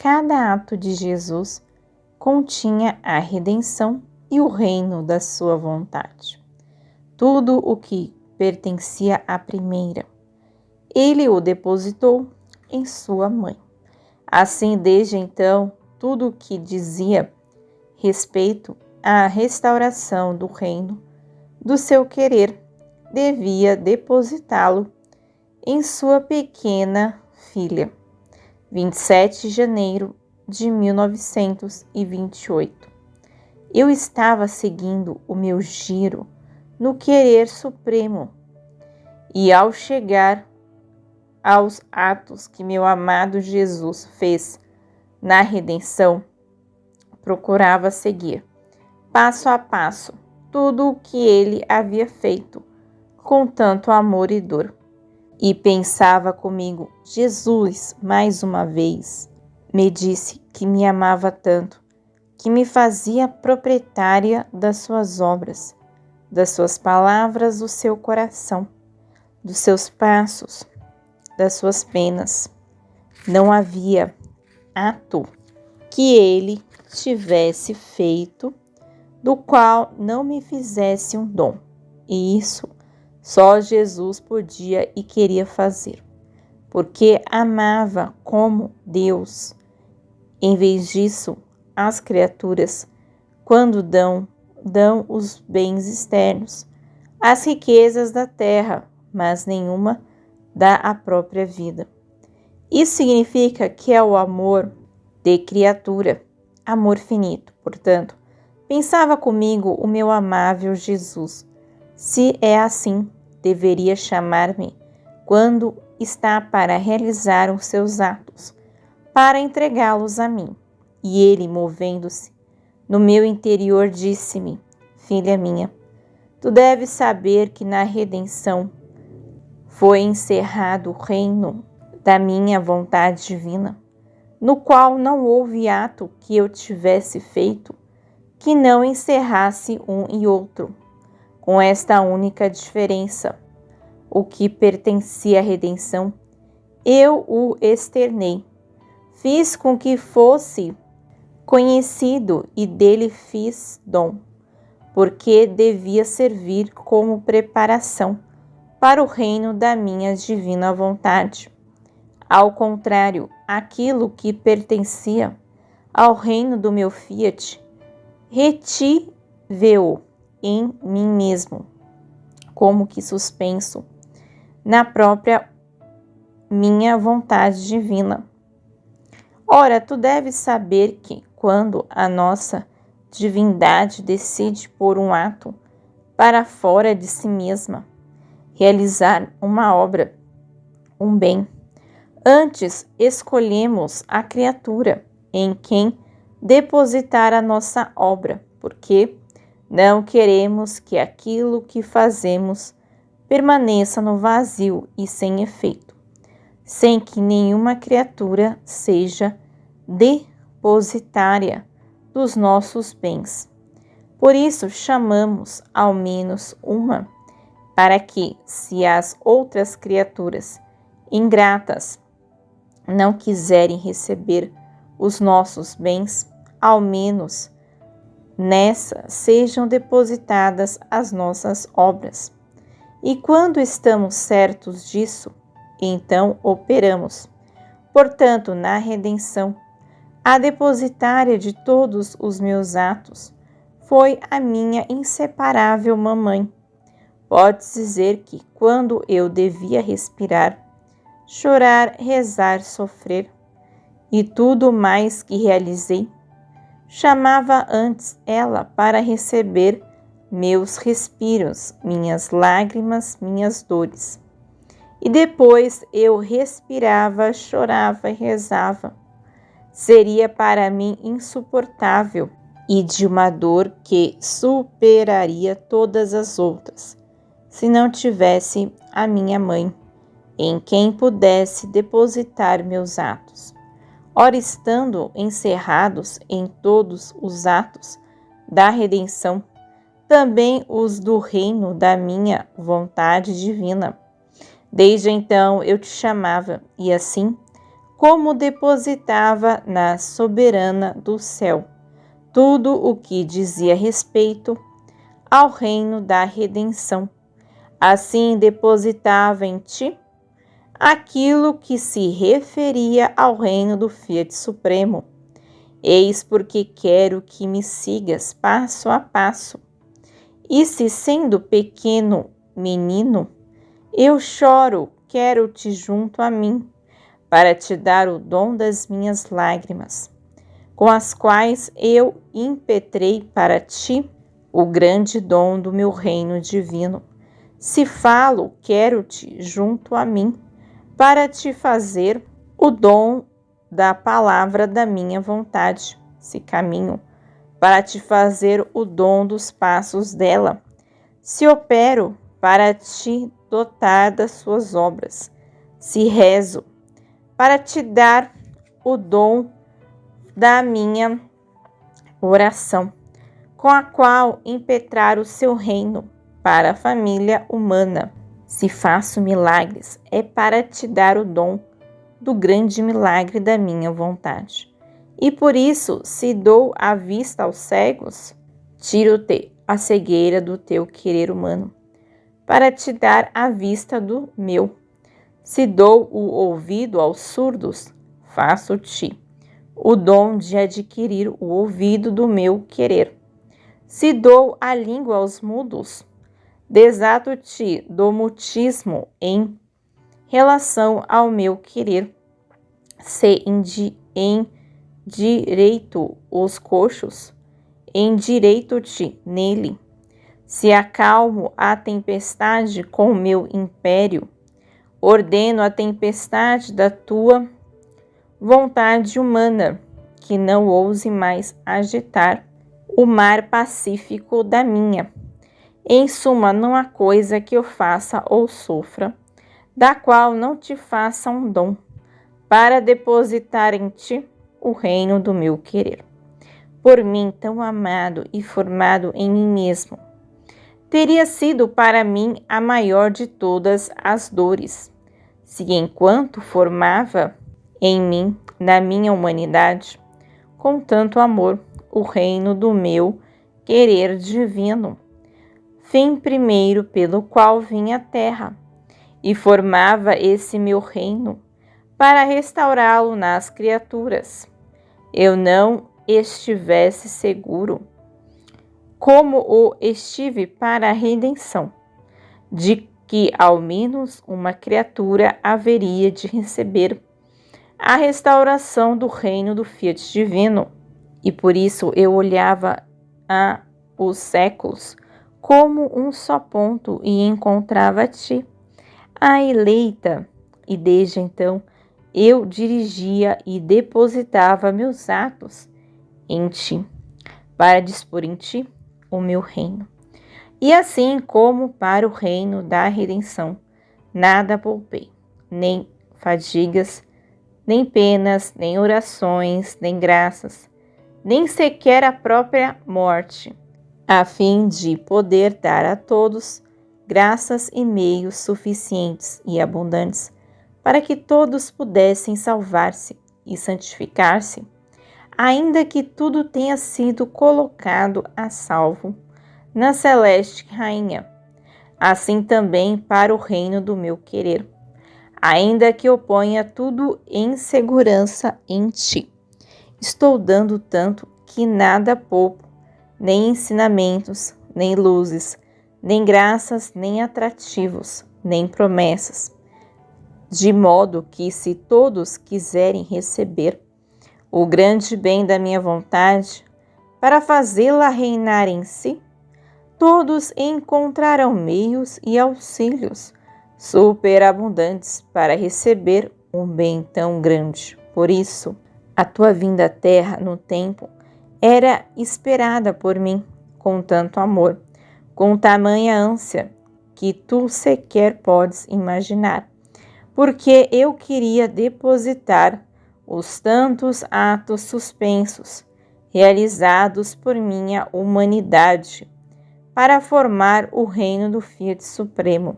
cada ato de Jesus continha a redenção e o reino da sua vontade. Tudo o que pertencia à primeira, ele o depositou em sua mãe. Assim, desde então, tudo o que dizia respeito à restauração do reino do seu querer devia depositá-lo em sua pequena filha. 27 de janeiro de 1928. Eu estava seguindo o meu giro no querer supremo, e ao chegar aos atos que meu amado Jesus fez na redenção, procurava seguir, passo a passo, tudo o que ele havia feito, com tanto amor e dor. E pensava comigo, Jesus, mais uma vez, me disse que me amava tanto, que me fazia proprietária das suas obras, das suas palavras, do seu coração, dos seus passos, das suas penas. Não havia ato que ele tivesse feito, do qual não me fizesse um dom. E isso só Jesus podia e queria fazer, porque amava como Deus. Em vez disso, as criaturas, quando dão os bens externos, as riquezas da terra, mas nenhuma dá a própria vida. Isso significa que é o amor de criatura, amor finito. Portanto, pensava comigo o meu amável Jesus. Se é assim, deveria chamar-me quando está para realizar os seus atos, para entregá-los a mim. E ele, movendo-se no meu interior, disse-me: Filha minha, tu deves saber que na redenção foi encerrado o reino da minha vontade divina, no qual não houve ato que eu tivesse feito que não encerrasse um e outro, com esta única diferença: o que pertencia à redenção, eu o externei, fiz com que fosse conhecido e dele fiz dom, porque devia servir como preparação para o reino da minha divina vontade. Ao contrário, aquilo que pertencia ao reino do meu fiat, retive-o em mim mesmo, como que suspenso na própria minha vontade divina. Ora, tu deves saber que, quando a nossa divindade decide por um ato para fora de si mesma, realizar uma obra, um bem, antes escolhemos a criatura em quem depositar a nossa obra, porque não queremos que aquilo que fazemos permaneça no vazio e sem efeito, sem que nenhuma criatura seja depositária dos nossos bens. Por isso chamamos ao menos uma, para que, se as outras criaturas ingratas não quiserem receber os nossos bens, ao menos nessa sejam depositadas as nossas obras. E quando estamos certos disso, então operamos. Portanto, na redenção, a depositária de todos os meus atos foi a minha inseparável mamãe. Pode-se dizer que, quando eu devia respirar, chorar, rezar, sofrer, e tudo mais que realizei, chamava antes ela para receber meus respiros, minhas lágrimas, minhas dores. E depois eu respirava, chorava e rezava. Seria para mim insuportável e de uma dor que superaria todas as outras, se não tivesse a minha mãe, em quem pudesse depositar meus atos. Ora, estando encerrados em todos os atos da redenção, também os do reino da minha vontade divina. Desde então eu te chamava, e assim, como depositava na soberana do céu tudo o que dizia respeito ao reino da redenção. Assim depositava em ti aquilo que se referia ao reino do Fiat Supremo. Eis porque quero que me sigas passo a passo. E se sendo pequeno menino, eu choro, quero-te junto a mim, para te dar o dom das minhas lágrimas, com as quais eu impetrei para ti o grande dom do meu reino divino. Se falo, quero-te junto a mim, para te fazer o dom da palavra da minha vontade. Se caminho, para te fazer o dom dos passos dela. Se opero, para te dotar das suas obras. Se rezo, para te dar o dom da minha oração, com a qual impetrar o seu reino para a família humana. Se faço milagres, é para te dar o dom do grande milagre da minha vontade. E por isso, se dou a vista aos cegos, tiro-te a cegueira do teu querer humano, para te dar a vista do meu. Se dou o ouvido aos surdos, faço-te o dom de adquirir o ouvido do meu querer. Se dou a língua aos mudos, desato-te do mutismo em relação ao meu querer. Se endireito os coxos, endireito-te nele. Se acalmo a tempestade com o meu império, ordeno a tempestade da tua vontade humana, que não ouse mais agitar o mar pacífico da minha. Em suma, não há coisa que eu faça ou sofra, da qual não te faça um dom, para depositar em ti o reino do meu querer. Por mim, tão amado e formado em mim mesmo, teria sido para mim a maior de todas as dores, se enquanto formava em mim, na minha humanidade, com tanto amor, o reino do meu querer divino, fim primeiro pelo qual vim à terra, e formava esse meu reino para restaurá-lo nas criaturas. Eu não estivesse seguro, como o estive para a redenção, de que ao menos uma criatura haveria de receber a restauração do reino do Fiat Divino, e por isso eu olhava a os séculos como um só ponto e encontrava ti, a eleita, e desde então eu dirigia e depositava meus atos em ti, para dispor em ti o meu reino. E assim como para o reino da redenção, nada poupei, nem fadigas, nem penas, nem orações, nem graças, nem sequer a própria morte, a fim de poder dar a todos graças e meios suficientes e abundantes, para que todos pudessem salvar-se e santificar-se, ainda que tudo tenha sido colocado a salvo na celeste rainha, assim também para o reino do meu querer, ainda que eu ponha tudo em segurança em ti. Estou dando tanto que nada poupo, nem ensinamentos, nem luzes, nem graças, nem atrativos, nem promessas, de modo que, se todos quiserem receber o grande bem da minha vontade, para fazê-la reinar em si, todos encontrarão meios e auxílios superabundantes para receber um bem tão grande. Por isso, a tua vinda à terra no tempo era esperada por mim com tanto amor, com tamanha ânsia, que tu sequer podes imaginar, porque eu queria depositar os tantos atos suspensos realizados por minha humanidade para formar o reino do Fiat Supremo.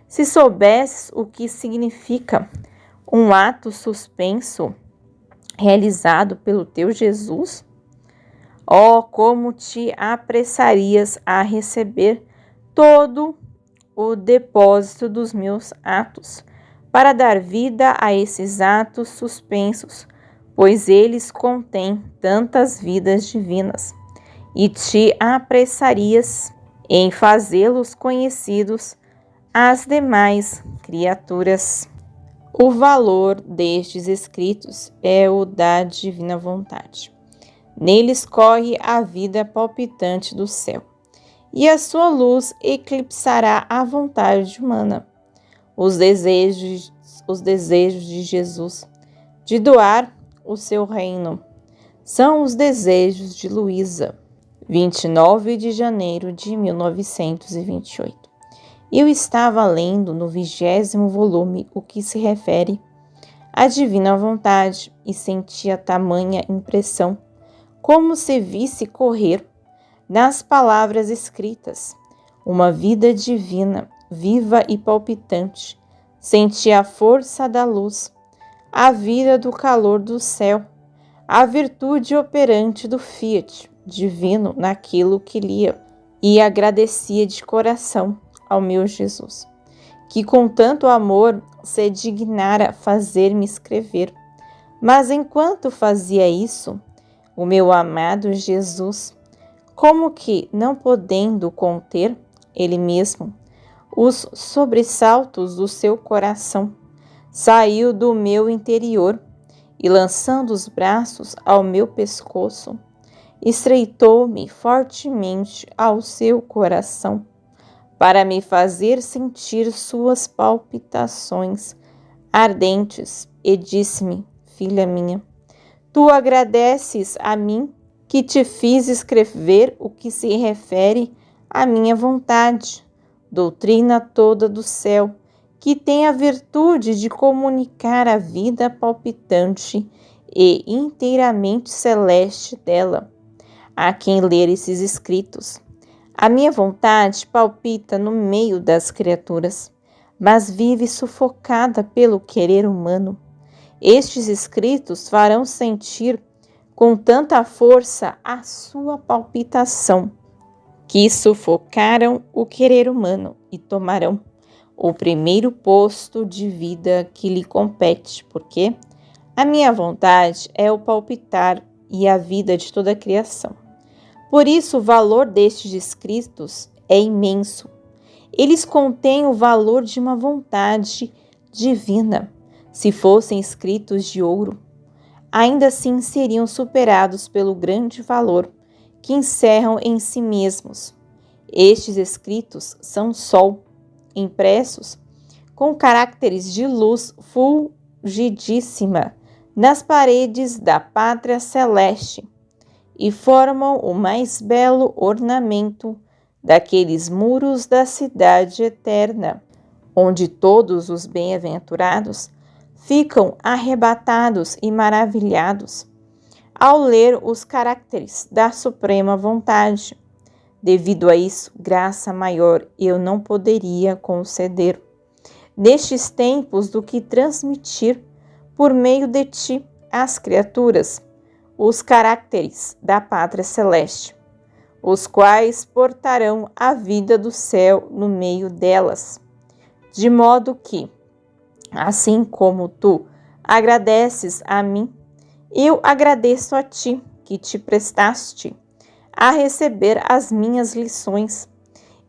Se soubesses o que significa um ato suspenso realizado pelo teu Jesus? Oh, como te apressarias a receber todo o depósito dos meus atos, para dar vida a esses atos suspensos, pois eles contêm tantas vidas divinas, e te apressarias em fazê-los conhecidos às demais criaturas. O valor destes escritos é o da divina vontade. Neles corre a vida palpitante do céu, e a sua luz eclipsará a vontade humana. Os desejos de Jesus de doar o seu reino são os desejos de Luísa, 29 de janeiro de 1928. Eu estava lendo no 20º volume o que se refere à divina vontade e sentia tamanha impressão, como se visse correr nas palavras escritas uma vida divina, viva e palpitante. Senti a força da luz, a vida do calor do céu, a virtude operante do Fiat divino naquilo que lia, e agradecia de coração ao meu Jesus, que com tanto amor se dignara fazer-me escrever. Mas enquanto fazia isso, o meu amado Jesus, como que não podendo conter ele mesmo os sobressaltos do seu coração, saiu do meu interior e, lançando os braços ao meu pescoço, estreitou-me fortemente ao seu coração, para me fazer sentir suas palpitações ardentes, e disse-me: filha minha, tu agradeces a mim que te fiz escrever o que se refere à minha vontade, doutrina toda do céu, que tem a virtude de comunicar a vida palpitante e inteiramente celeste dela, a quem ler esses escritos. A minha vontade palpita no meio das criaturas, mas vive sufocada pelo querer humano. Estes escritos farão sentir com tanta força a sua palpitação, que sufocaram o querer humano e tomarão o primeiro posto de vida que lhe compete, porque a minha vontade é o palpitar e a vida de toda a criação. Por isso, o valor destes escritos é imenso. Eles contêm o valor de uma vontade divina. Se fossem escritos de ouro, ainda assim seriam superados pelo grande valor que encerram em si mesmos. Estes escritos são sol, impressos com caracteres de luz fulgidíssima nas paredes da pátria celeste, e formam o mais belo ornamento daqueles muros da cidade eterna, onde todos os bem-aventurados ficam arrebatados e maravilhados ao ler os caracteres da suprema vontade. Devido a isso, graça maior eu não poderia conceder nestes tempos do que transmitir por meio de ti às criaturas os caracteres da pátria celeste, os quais portarão a vida do céu no meio delas, de modo que, assim como tu agradeces a mim, eu agradeço a ti, que te prestaste a receber as minhas lições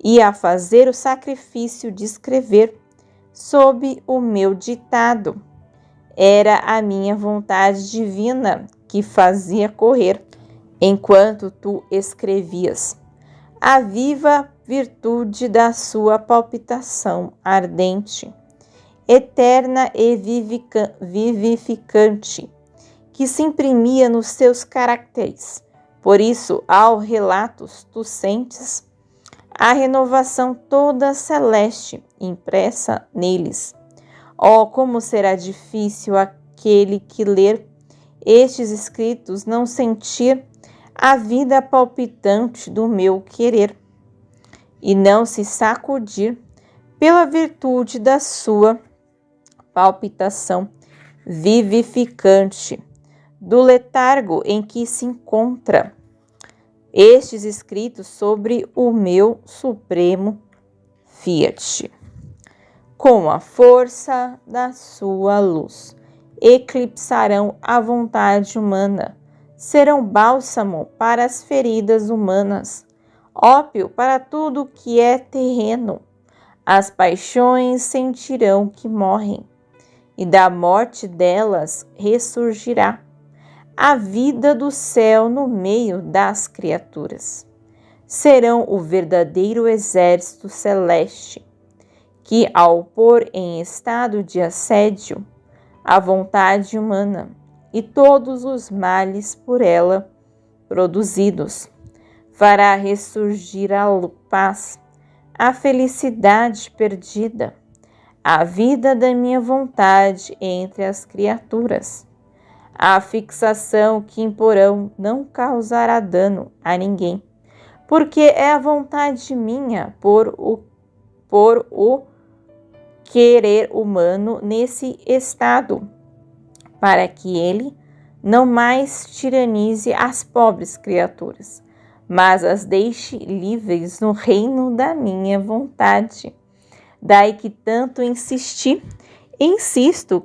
e a fazer o sacrifício de escrever sob o meu ditado. Era a minha vontade divina que fazia correr, enquanto tu escrevias, a viva virtude da sua palpitação ardente, eterna e vivificante, que se imprimia nos seus caracteres. Por isso, ao relatos, tu sentes a renovação toda celeste impressa neles. Oh, como será difícil aquele que ler estes escritos não sentir a vida palpitante do meu querer e não se sacudir pela virtude da sua palpitação vivificante do letargo em que se encontra. Estes escritos sobre o meu supremo Fiat, com a força da sua luz, eclipsarão a vontade humana, serão bálsamo para as feridas humanas, ópio para tudo que é terreno. As paixões sentirão que morrem, e da morte delas ressurgirá a vida do céu no meio das criaturas. Serão o verdadeiro exército celeste, que, ao pôr em estado de assédio a vontade humana e todos os males por ela produzidos, fará ressurgir a paz, a felicidade perdida, a vida da minha vontade entre as criaturas. A fixação que imporão não causará dano a ninguém, porque é a vontade minha por o querer humano nesse estado, para que ele não mais tiranize as pobres criaturas, mas as deixe livres no reino da minha vontade. Daí que tanto insisto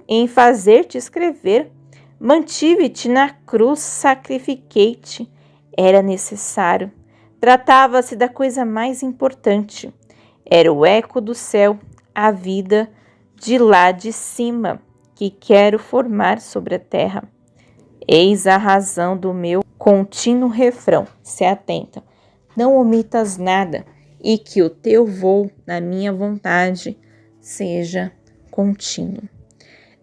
em fazer-te escrever. Mantive-te na cruz, sacrifiquei-te. Era necessário. Tratava-se da coisa mais importante. Era o eco do céu, a vida de lá de cima, que quero formar sobre a terra. Eis a razão do meu contínuo refrão. Se atenta, não omitas nada, e que o teu voo na minha vontade seja contínuo.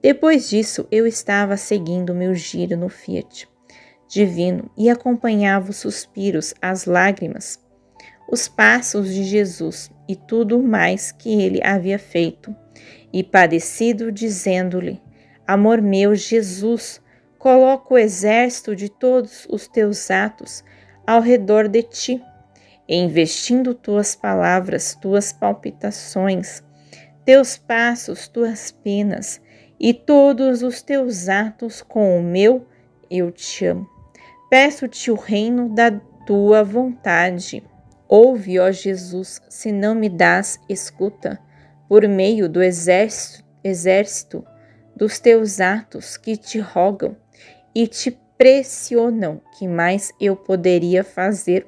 Depois disso, eu estava seguindo meu giro no Fiat divino e acompanhava os suspiros, as lágrimas, os passos de Jesus e tudo mais que ele havia feito e padecido, dizendo-lhe: Amor meu, Jesus, coloco o exército de todos os teus atos ao redor de ti, investindo tuas palavras, tuas palpitações, teus passos, tuas penas, e todos os teus atos com o meu, eu te amo. Peço-te o reino da tua vontade. Ouve, ó Jesus, se não me dás escuta, por meio do exército dos teus atos que te rogam e te pressionam, que mais eu poderia fazer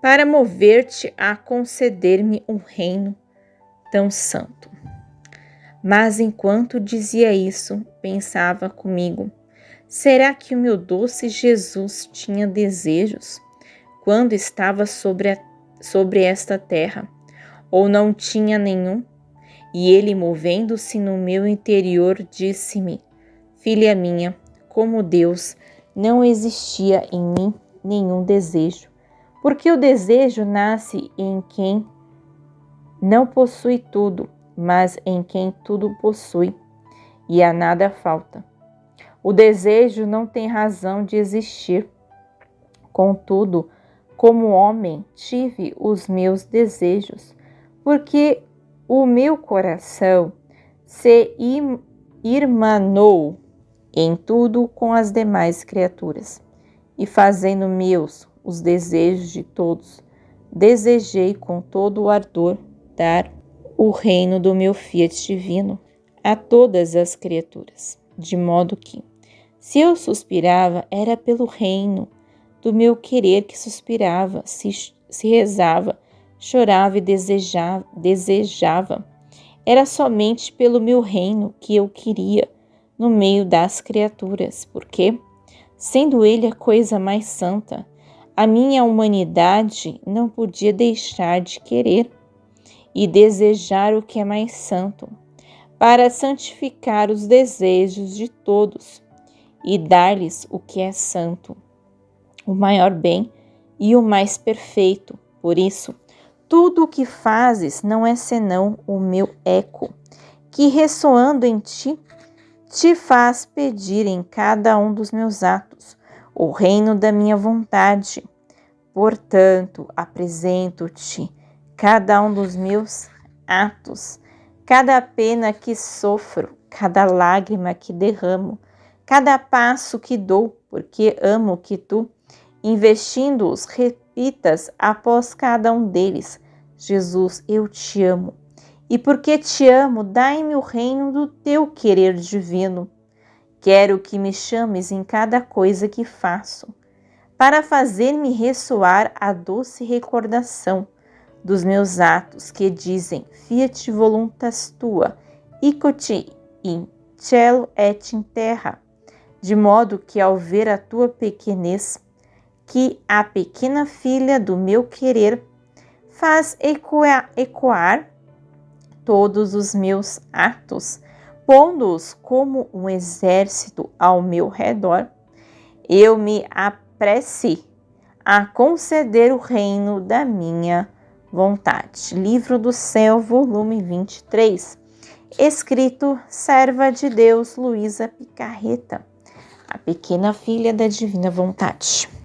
para mover-te a conceder-me um reino tão santo. Mas enquanto dizia isso, pensava comigo: será que o meu doce Jesus tinha desejos quando estava sobre esta terra, ou não tinha nenhum? E ele, movendo-se no meu interior, disse-me: filha minha, como Deus, não existia em mim nenhum desejo, porque o desejo nasce em quem não possui tudo, mas em quem tudo possui, e a nada falta. O desejo não tem razão de existir. Contudo, como homem, tive os meus desejos, porque o meu coração se irmanou em tudo com as demais criaturas, e fazendo meus os desejos de todos, desejei com todo o ardor dar o reino do meu Fiat divino a todas as criaturas, de modo que, se eu suspirava, era pelo reino do meu querer que suspirava, se rezava, chorava e desejava. Era somente pelo meu reino que eu queria no meio das criaturas, porque, sendo ele a coisa mais santa, a minha humanidade não podia deixar de querer e desejar o que é mais santo, para santificar os desejos de todos e dar-lhes o que é santo, o maior bem e o mais perfeito. Por isso, tudo o que fazes não é senão o meu eco, que ressoando em ti, te faz pedir em cada um dos meus atos o reino da minha vontade. Portanto, apresento-te cada um dos meus atos, cada pena que sofro, cada lágrima que derramo, cada passo que dou, porque amo que tu, investindo-os, repitas após cada um deles: Jesus, eu te amo. E porque te amo, dai-me o reino do teu querer divino. Quero que me chames em cada coisa que faço, para fazer-me ressoar a doce recordação dos meus atos que dizem: Fiat voluntas tua, ico-te in cielo et in terra, de modo que ao ver a tua pequenez, que a pequena filha do meu querer faz ecoar todos os meus atos, pondo-os como um exército ao meu redor, eu me apresse a conceder o reino da minha vontade. Livro do Céu, volume 23. Escrito, serva de Deus, Luísa Picarreta, a pequena filha da divina vontade.